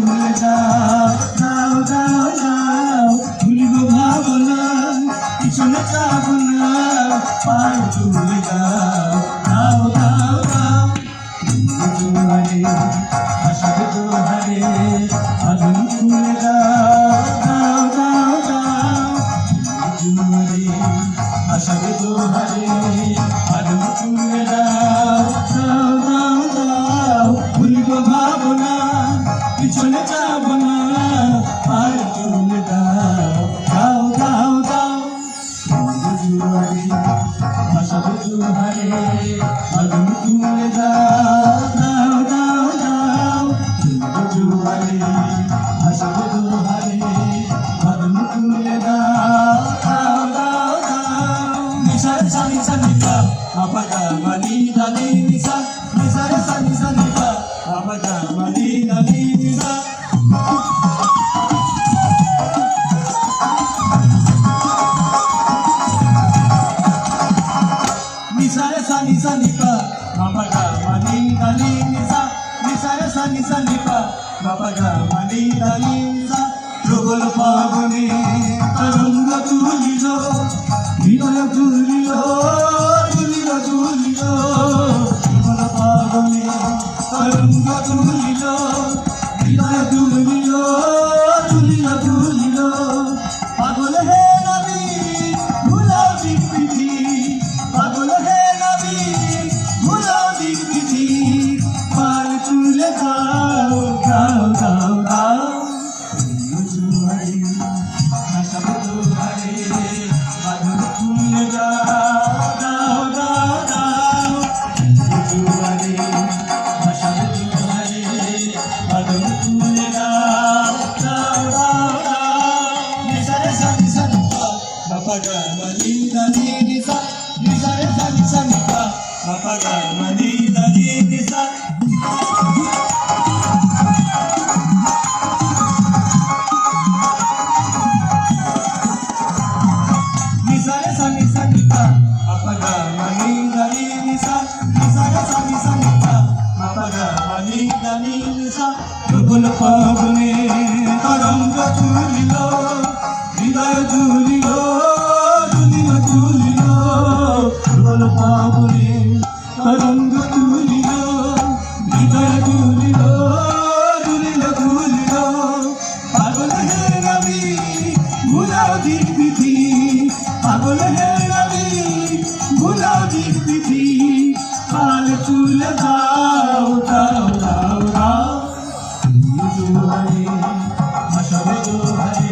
তুলে দাও দাও দাও দাও ভুলিব ভাবনা পিছনে যাব না পাল তুলে দাও দাও দাও দাও জোয়ারে আশাকে জোহারে আগুন তুলে দাও দাও দাও দাও জোয়ারে আশাকে জোহারে আগুন তুলে দাও দাও দাও দাও ভুলিব ভাবনা পিছনে যাব না পাল তুলে দাও দাও দাও দাও জোয়ারে আশাকে জোহারে আগুন তুলে দাও দাও দাও দাও জোয়ারে আশাকে জোহারে আগুন তুলে দাও দাও দাও দাও নিশার সানি সানি পা আপাগা মানি দানি নিশা নিশার সানি সানি পা আপাগা মানি দানি নিশা নিশারে সানি সানি পা আপাগা মানি দানি নিশা নিশারে সানি সানি পা আপাগা মানি দানি নিশা প্রবল পাবনে তরঙ্গ তুলিল হৃদয় তুলিল তুলিল তুলিল প্রবল পাবনে তরঙ্গ তুলিল হৃদয় তুলিল তুলিল তুলিল পাগল হে নবী ভুলাও দিক বিধি পাগল হে নবী ভুলাও দিক বিধি পাল তুলে দাও দাও দাও দাও জোয়ারে আশাকে জোহারে আগুন তুলে দাও দাও দাও দাও জোয়ারে আশাকে জোহারে আগুন তুলে দাও দাও দাও দাও নিশারে সানি সানি পা আপাগা মানি দানি নিশা নিশারে সানি সানি পা আপাগা মানি দানি নিশা নিশারে সানি সানি পা আপাগা মানি দানি নিশা নিশারে সানি সানি পা আপাগা মানি দানি নিশা প্রবল পাবনে তরঙ্গ তুলিল হৃদয় তুলিল তুলিল তুলিল প্রবল পাবনে তরঙ্গ তুলিল হৃদয় তুলিল তুলিল তুলিল পাগল হে নবী ভুলাও দিক বিধি পাগল হে নবী ভুলাও দিক বিধি পাল তুলে দাও দাও দাও দাও জোয়ারে আশাকে জোহারে